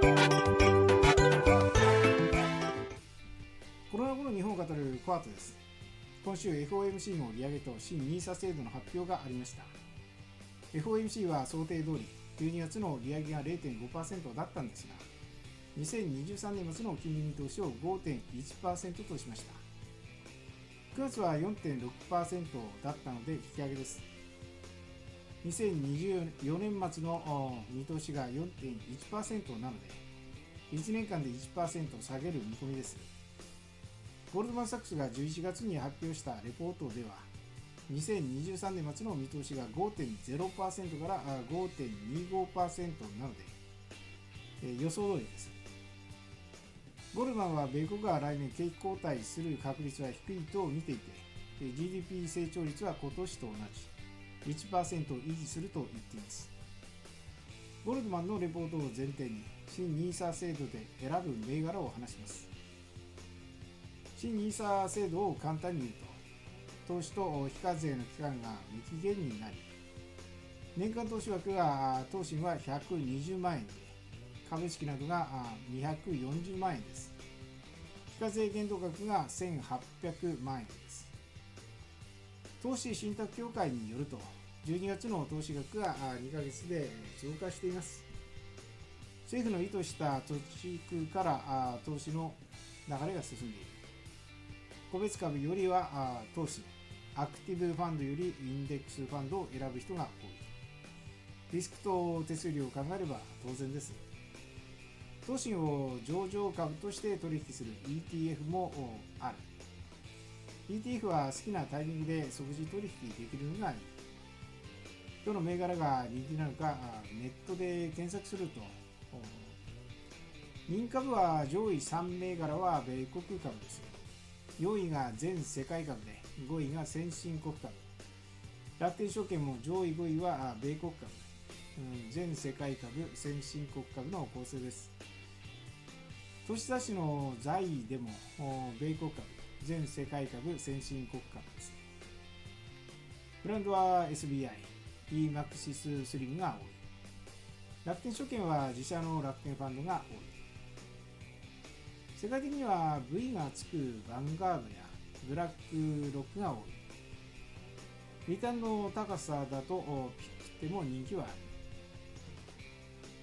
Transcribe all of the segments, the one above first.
コロナ後の日本を語るコアートです。今週 FOMC の利上げと新 NISA 制度の発表がありました。 FOMC は想定通り12月の利上げが 0.5% だったんですが、2023年末の金利見通しを 5.1% としました。9月は 4.6% だったので引き上げです。2024年末の見通しが 4.1% なので1年間で 1% 下げる見込みです。ゴールドマン・サックスが11月に発表したレポートでは、2023年末の見通しが 5.0% から 5.25% なので、予想通りです。ゴールドマンは米国が来年景気後退する確率は低いと見ていて、GDP 成長率は今年と同じ 1% を維持すると言っています。ゴールドマンのレポートを前提に新 NISA 制度で選ぶ銘柄を話します。新 NISA 制度を簡単に言うと、投資と非課税の期間が無期限になり、年間投資枠が当新は120万円で、株式などが240万円です。非課税限度額が1800万円です。投資信託協会によると、12月の投資額が2ヶ月で増加しています。政府の意図した貯蓄から投資の流れが進んでいる。個別株よりは投資、アクティブファンドよりインデックスファンドを選ぶ人が多い。リスクと手数料を考えれば当然です。投資を上場株として取引する ETF もある。ETF は好きなタイミングで即時取引できるのがいい。どの銘柄が人気なのかネットで検索すると、人気株は上位3銘柄は米国株です。4位が全世界株で5位が先進国株。楽天証券も上位5位は米国株、全世界株、先進国株の構成です。投資雑誌の在位でも米国株、全世界株、先進国株です。ブランドは SBI、eMAXIS スリムが多い。楽天証券は自社の楽天ファンドが多い。世界的には V がつくヴァンガードやブラックロックが多い。リターンの高さだとピックでも人気はある。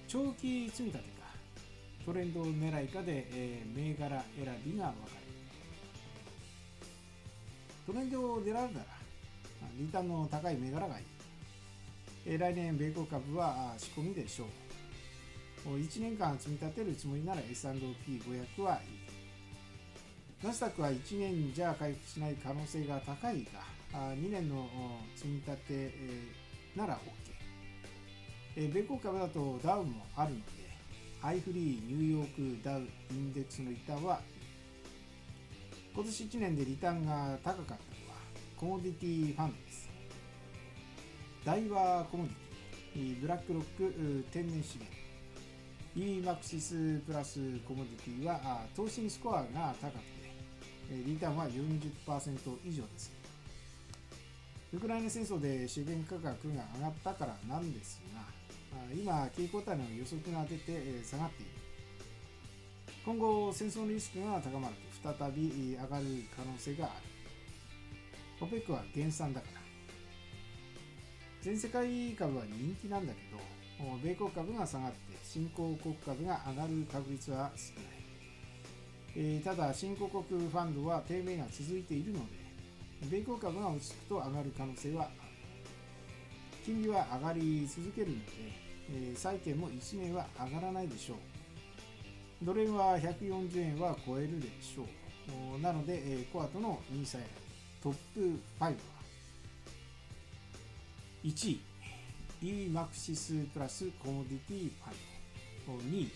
長期積み立てかトレンド狙いかで、銘柄選びが分かれる。トレンドを狙うならリターンの高い銘柄がいい。来年米国株は仕込みでしょう。1年間積み立てるつもりなら S&P500 はいい。ナスダックは1年じゃ回復しない可能性が高いが、2年の積み立てなら OK。米国株だとダウもあるので、アイフリーニューヨークダウインデックスのリターンはいい。今年1年でリターンが高かったのはコモディティファンドです。大和コモディティ、ブラックロック天然資源、eMAXIS プラスコモディティは投資スコアが高くて、リターンは 40% 以上です。ウクライナ戦争で資源価格が上がったからなんですが、今景気後退の予測が出て下がっている。今後戦争のリスクが高まると再び上がる可能性がある。OPEC は減産だから。全世界株は人気なんだけど、米国株が下がって新興国株が上がる確率は少ない。ただ新興国ファンドは低迷が続いているので、米国株が落ち着くと上がる可能性はある。金利は上がり続けるので、債券も1年は上がらないでしょう。ドル円は140円は超えるでしょう。なので、コアとのNISA選びトップ5は1位eMAXIS プラスコモディティファンド、2位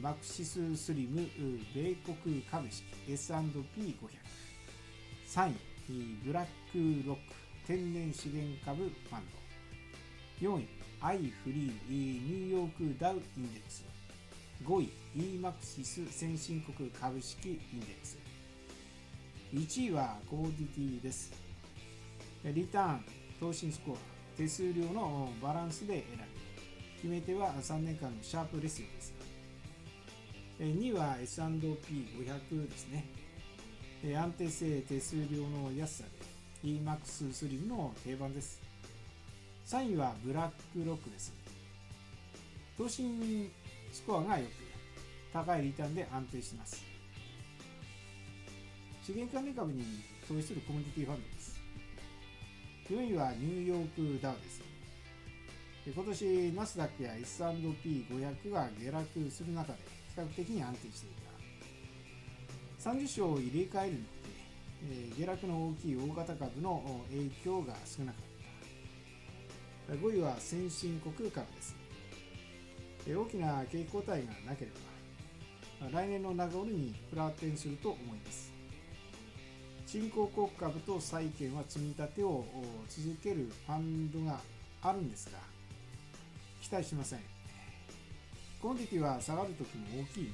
eMAXISスリム米国株式 S&P500、 3位ブラックロック天然資源株ファンド、4位アイフリーニューヨークダウインデックス、5位 eMAXIS 先進国株式インデックス、1位はコモディティです。リターン、投資スコア、手数料のバランスで選ぶ。決め手は3年間のシャープレシオです。2位は S&P500 ですね。安定性、手数料の安さで EMAX スリルの定番です。3位はブラックロックです。投信スコアが良く、高いリターンで安定しています。資源関連株に投資するコモディティファンドです。4位はニューヨークダウです。今年ナスダックや S&P500 が下落する中で比較的に安定していた。30章を入れ替えるので、下落の大きい大型株の影響が少なかった。5位は先進国株です。大きな景気後退がなければ来年の中頃にプラテンすると思います。新興国株と債券は積み立てを続けるファンドがあるんですが、期待しません。コモディティは下がるときも大きい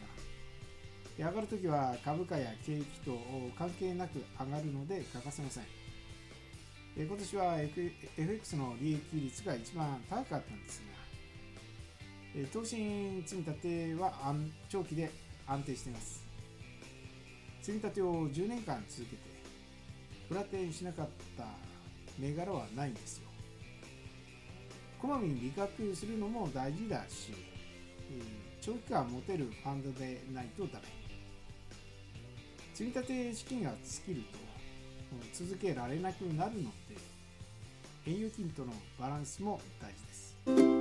が、上がるときは株価や景気と関係なく上がるので欠かせません。今年は FX の利益率が一番高かったんですが、投信積み立ては長期で安定しています。積み立てを10年間続けてプラテンしなかった銘柄はないんですよ。こまめに利確するのも大事だし、長期間持てるファンドでないとダメ。積み立て資金が尽きると続けられなくなるので、現預金とのバランスも大事です。